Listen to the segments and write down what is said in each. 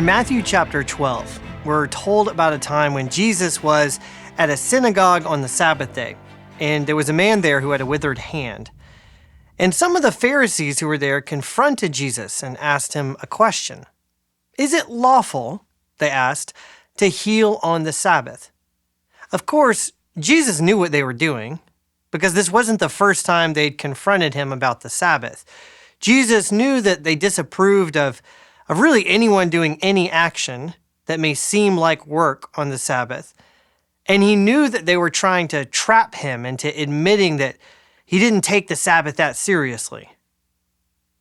In Matthew chapter 12, we're told about a time when Jesus was at a synagogue on the Sabbath day, and there was a man there who had a withered hand. And some of the Pharisees who were there confronted Jesus and asked him a question. "Is it lawful," they asked, "to heal on the Sabbath?" Of course, Jesus knew what they were doing, because this wasn't the first time they'd confronted him about the Sabbath. Jesus knew that they disapproved of really anyone doing any action that may seem like work on the Sabbath. And he knew that they were trying to trap him into admitting that he didn't take the Sabbath that seriously.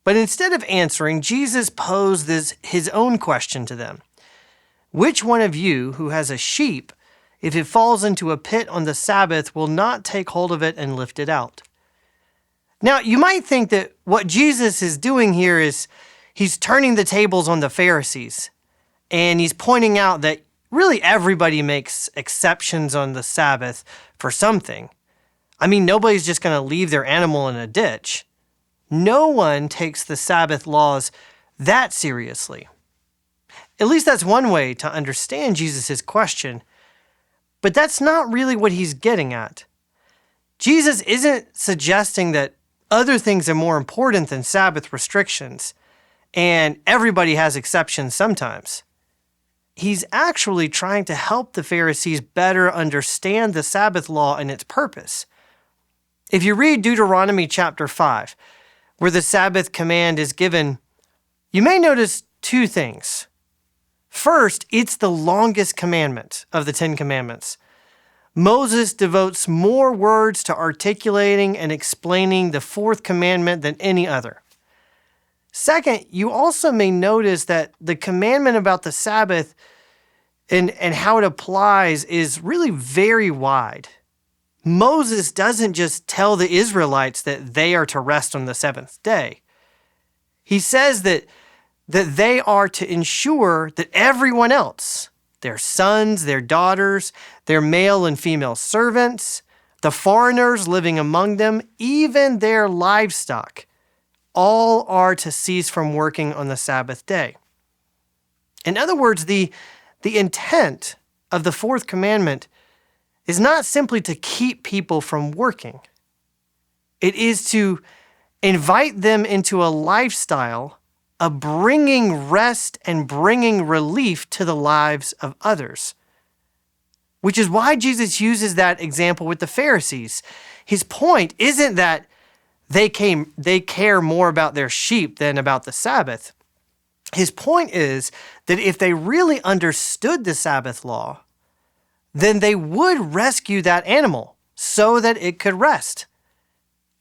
But instead of answering, Jesus posed his own question to them. "Which one of you who has a sheep, if it falls into a pit on the Sabbath, will not take hold of it and lift it out?" Now, you might think that what Jesus is doing here is he's turning the tables on the Pharisees, and he's pointing out that really everybody makes exceptions on the Sabbath for something. I mean, nobody's just going to leave their animal in a ditch. No one takes the Sabbath laws that seriously. At least that's one way to understand Jesus' question, but that's not really what he's getting at. Jesus isn't suggesting that other things are more important than Sabbath restrictions, and everybody has exceptions sometimes. He's actually trying to help the Pharisees better understand the Sabbath law and its purpose. If you read Deuteronomy chapter 5, where the Sabbath command is given, you may notice two things. First, it's the longest commandment of the 10 Commandments. Moses devotes more words to articulating and explaining the fourth commandment than any other. Second, you also may notice that the commandment about the Sabbath and how it applies is really very wide. Moses doesn't just tell the Israelites that they are to rest on the seventh day. He says that they are to ensure that everyone else, their sons, their daughters, their male and female servants, the foreigners living among them, even their livestock, all are to cease from working on the Sabbath day. In other words, the intent of the fourth commandment is not simply to keep people from working. It is to invite them into a lifestyle of bringing rest and bringing relief to the lives of others. Which is why Jesus uses that example with the Pharisees. His point isn't that they care more about their sheep than about the Sabbath. His point is that if they really understood the Sabbath law, then they would rescue that animal so that it could rest.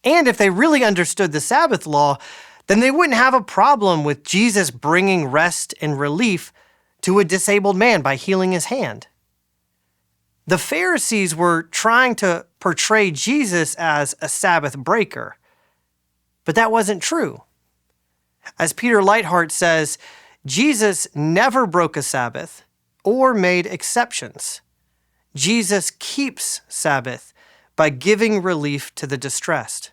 And if they really understood the Sabbath law, then they wouldn't have a problem with Jesus bringing rest and relief to a disabled man by healing his hand. The Pharisees were trying to portray Jesus as a Sabbath breaker, but that wasn't true. As Peter Leithart says, Jesus never broke a Sabbath or made exceptions. Jesus keeps Sabbath by giving relief to the distressed.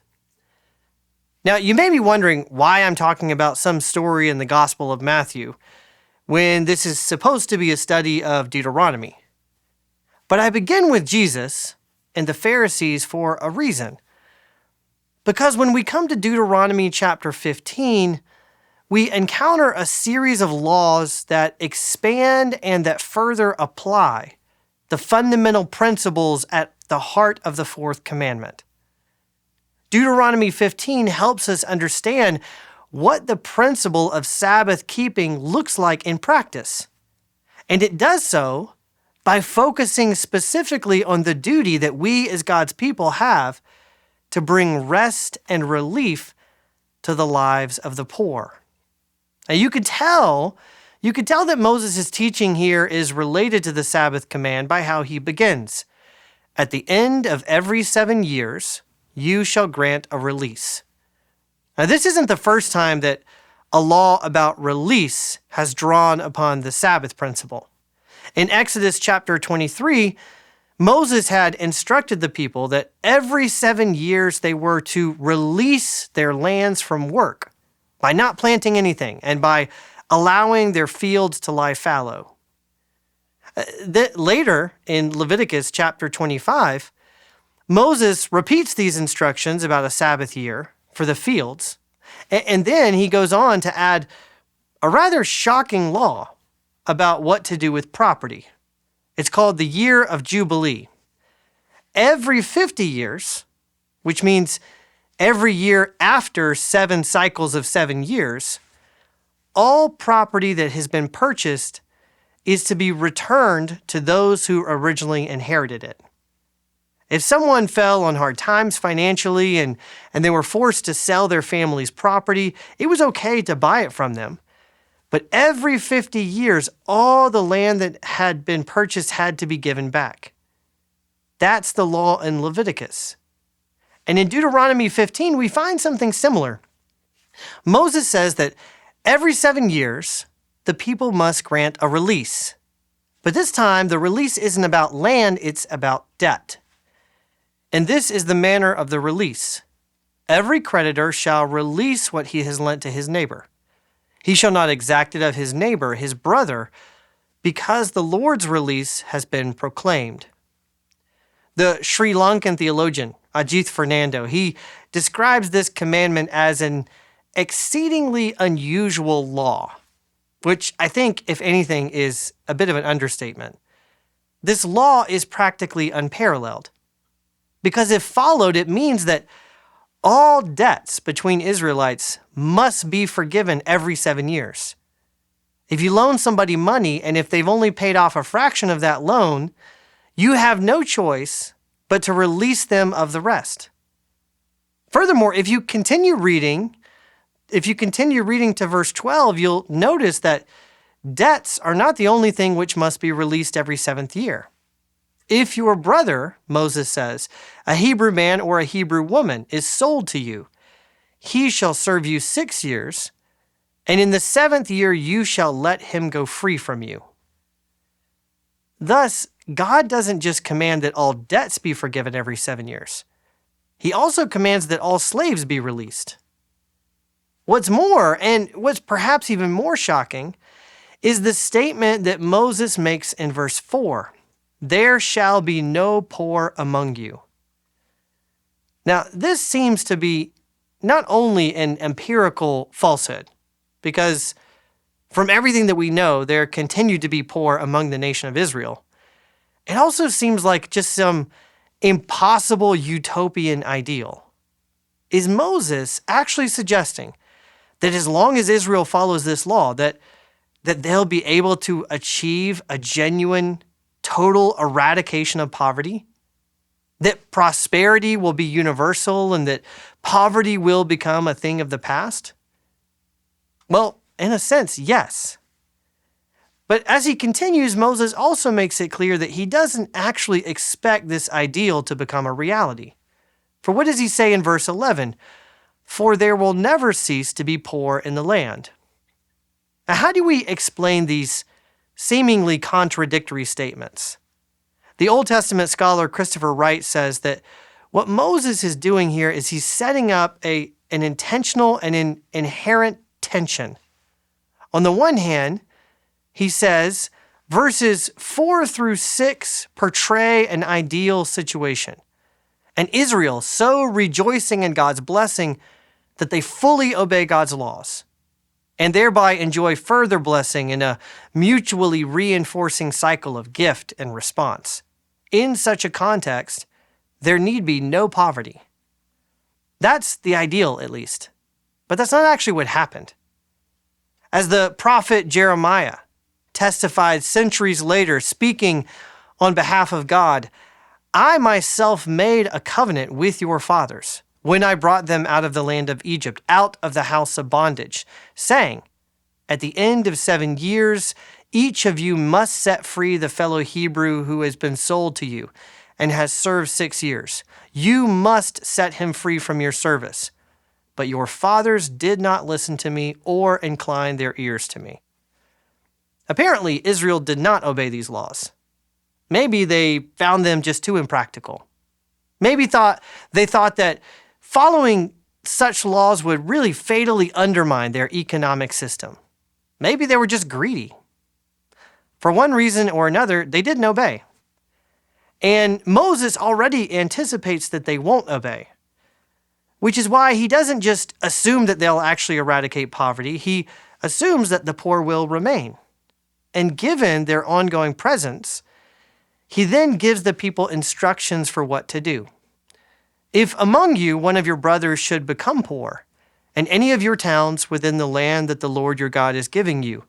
Now, you may be wondering why I'm talking about some story in the Gospel of Matthew when this is supposed to be a study of Deuteronomy. But I begin with Jesus and the Pharisees for a reason. Because when we come to Deuteronomy chapter 15, we encounter a series of laws that expand and that further apply the fundamental principles at the heart of the fourth commandment. Deuteronomy 15 helps us understand what the principle of Sabbath keeping looks like in practice. And it does so by focusing specifically on the duty that we as God's people have to bring rest and relief to the lives of the poor. Now you could tell that Moses' teaching here is related to the Sabbath command by how he begins. At the end of every 7 years, you shall grant a release. Now this isn't the first time that a law about release has drawn upon the Sabbath principle. In Exodus chapter 23, Moses had instructed the people that every 7 years they were to release their lands from work by not planting anything and by allowing their fields to lie fallow. Later in Leviticus chapter 25, Moses repeats these instructions about a Sabbath year for the fields, and then he goes on to add a rather shocking law about what to do with property. It's called the Year of Jubilee. Every 50 years, which means every year after 7 cycles of 7 years, all property that has been purchased is to be returned to those who originally inherited it. If someone fell on hard times financially and they were forced to sell their family's property, it was okay to buy it from them. But every 50 years, all the land that had been purchased had to be given back. That's the law in Leviticus. And in Deuteronomy 15, we find something similar. Moses says that every 7 years, the people must grant a release. But this time, the release isn't about land, it's about debt. And this is the manner of the release. Every creditor shall release what he has lent to his neighbor. He shall not exact it of his neighbor, his brother, because the Lord's release has been proclaimed. The Sri Lankan theologian, Ajith Fernando, he describes this commandment as an exceedingly unusual law, which I think, if anything, is a bit of an understatement. This law is practically unparalleled, because if followed, it means that all debts between Israelites must be forgiven every 7 years. If you loan somebody money, and if they've only paid off a fraction of that loan, you have no choice but to release them of the rest. Furthermore, if you continue reading to verse 12, you'll notice that debts are not the only thing which must be released every 7th year. If your brother, Moses says, a Hebrew man or a Hebrew woman, is sold to you, he shall serve you 6 years, and in the 7th year you shall let him go free from you. Thus, God doesn't just command that all debts be forgiven every 7 years. He also commands that all slaves be released. What's more, and what's perhaps even more shocking, is the statement that Moses makes in verse 4. There shall be no poor among you. Now, this seems to be not only an empirical falsehood, because from everything that we know, there continued to be poor among the nation of Israel. It also seems like just some impossible utopian ideal. Is Moses actually suggesting that as long as Israel follows this law, that they'll be able to achieve a genuine total eradication of poverty? That prosperity will be universal and that poverty will become a thing of the past? Well, in a sense, yes. But as he continues, Moses also makes it clear that he doesn't actually expect this ideal to become a reality. For what does he say in verse 11? For there will never cease to be poor in the land. Now, how do we explain these seemingly contradictory statements? The Old Testament scholar Christopher Wright says that what Moses is doing here is he's setting up an intentional and an inherent tension. On the one hand, he says verses 4 through 6 portray an ideal situation, and Israel so rejoicing in God's blessing that they fully obey God's laws, and thereby enjoy further blessing in a mutually reinforcing cycle of gift and response. In such a context, there need be no poverty. That's the ideal, at least. But that's not actually what happened. As the prophet Jeremiah testified centuries later, speaking on behalf of God, I myself made a covenant with your fathers when I brought them out of the land of Egypt, out of the house of bondage, saying, at the end of 7 years, each of you must set free the fellow Hebrew who has been sold to you and has served 6 years. You must set him free from your service. But your fathers did not listen to me or incline their ears to me. Apparently, Israel did not obey these laws. Maybe they found them just too impractical. Maybe they thought that following such laws would really fatally undermine their economic system. Maybe they were just greedy. For one reason or another, they didn't obey. And Moses already anticipates that they won't obey, which is why he doesn't just assume that they'll actually eradicate poverty. He assumes that the poor will remain. And given their ongoing presence, he then gives the people instructions for what to do. If among you one of your brothers should become poor, in any of your towns within the land that the Lord your God is giving you,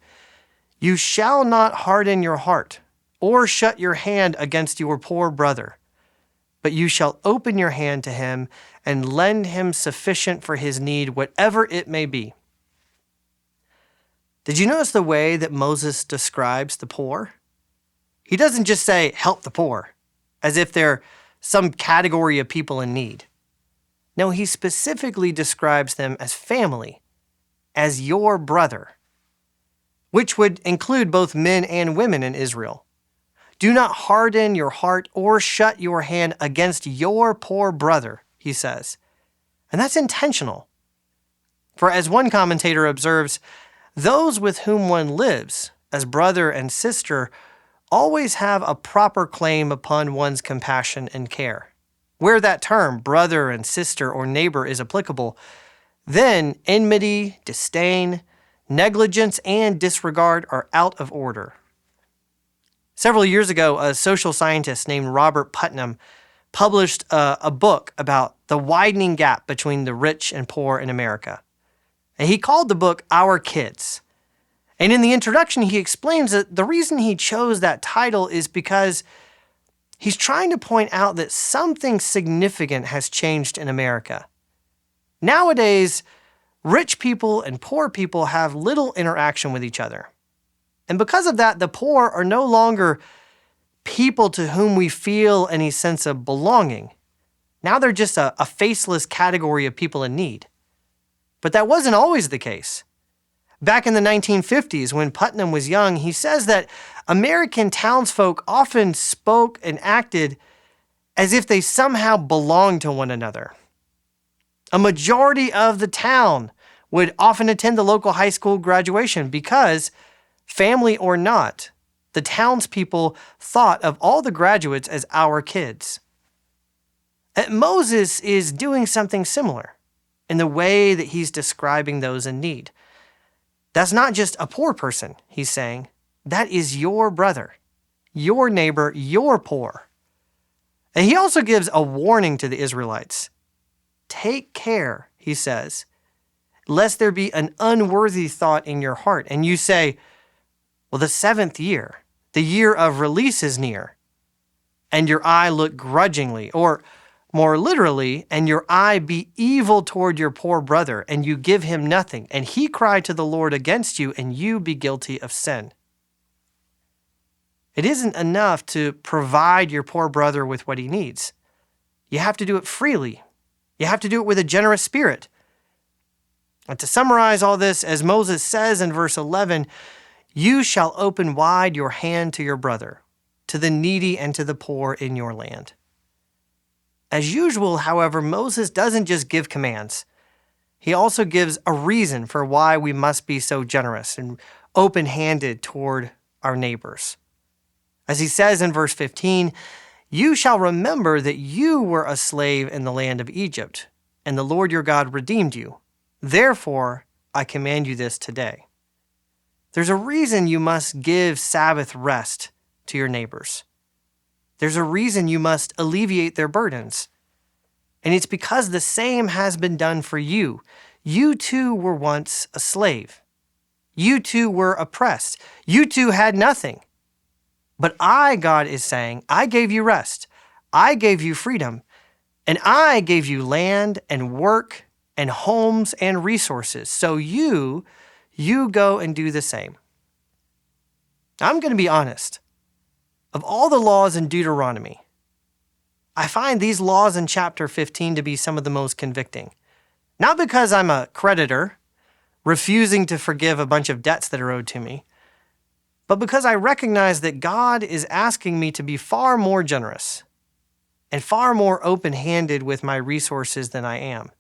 you shall not harden your heart or shut your hand against your poor brother, but you shall open your hand to him and lend him sufficient for his need, whatever it may be. Did you notice the way that Moses describes the poor? He doesn't just say, help the poor, as if they're some category of people in need. No, he specifically describes them as family, as your brother, which would include both men and women in Israel. Do not harden your heart or shut your hand against your poor brother, he says. And that's intentional. For as one commentator observes, those with whom one lives as brother and sister always have a proper claim upon one's compassion and care. Where that term, brother and sister or neighbor, is applicable, then enmity, disdain, negligence, and disregard are out of order. Several years ago, a social scientist named Robert Putnam published a book about the widening gap between the rich and poor in America. And he called the book Our Kids. And in the introduction, he explains that the reason he chose that title is because he's trying to point out that something significant has changed in America. Nowadays, rich people and poor people have little interaction with each other. And because of that, the poor are no longer people to whom we feel any sense of belonging. Now they're just a faceless category of people in need. But that wasn't always the case. Back in the 1950s, when Putnam was young, he says that American townsfolk often spoke and acted as if they somehow belonged to one another. A majority of the town would often attend the local high school graduation because, family or not, the townspeople thought of all the graduates as our kids. And Moses is doing something similar in the way that he's describing those in need. That's not just a poor person, he's saying. That is your brother, your neighbor, your poor. And he also gives a warning to the Israelites. Take care, he says, lest there be an unworthy thought in your heart, and you say, well, the seventh year, the year of release is near, and your eye look grudgingly, or more literally, and your eye be evil toward your poor brother, and you give him nothing, and he cry to the Lord against you, and you be guilty of sin. It isn't enough to provide your poor brother with what he needs. You have to do it freely. You have to do it with a generous spirit. And to summarize all this, as Moses says in verse 11, you shall open wide your hand to your brother, to the needy and to the poor in your land. As usual, however, Moses doesn't just give commands. He also gives a reason for why we must be so generous and open-handed toward our neighbors. As he says in verse 15, you shall remember that you were a slave in the land of Egypt, and the Lord your God redeemed you. Therefore, I command you this today. There's a reason you must give Sabbath rest to your neighbors. There's a reason you must alleviate their burdens. And it's because the same has been done for you. You too were once a slave. You too were oppressed. You too had nothing. But I, God is saying, I gave you rest. I gave you freedom. And I gave you land and work and homes and resources. So you go and do the same. I'm going to be honest. Of all the laws in Deuteronomy, I find these laws in chapter 15 to be some of the most convicting. Not because I'm a creditor, refusing to forgive a bunch of debts that are owed to me, but because I recognize that God is asking me to be far more generous and far more open-handed with my resources than I am.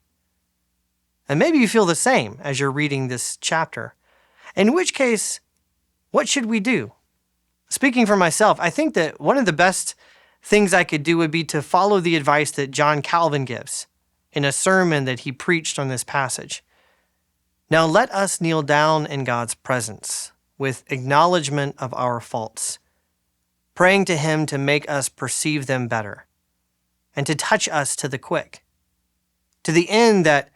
And maybe you feel the same as you're reading this chapter. In which case, what should we do? Speaking for myself, I think that one of the best things I could do would be to follow the advice that John Calvin gives in a sermon that he preached on this passage. Now let us kneel down in God's presence with acknowledgement of our faults, praying to him to make us perceive them better and to touch us to the quick, to the end that,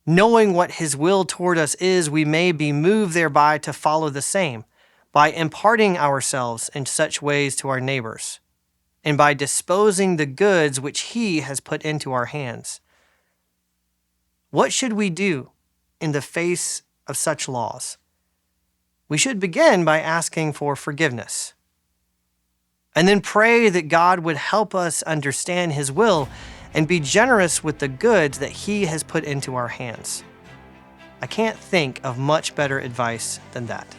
knowing what his will toward us is, we may be moved thereby to follow the same, by imparting ourselves in such ways to our neighbors, and by disposing the goods which he has put into our hands. What should we do in the face of such laws? We should begin by asking for forgiveness, and then pray that God would help us understand his will and be generous with the goods that he has put into our hands. I can't think of much better advice than that.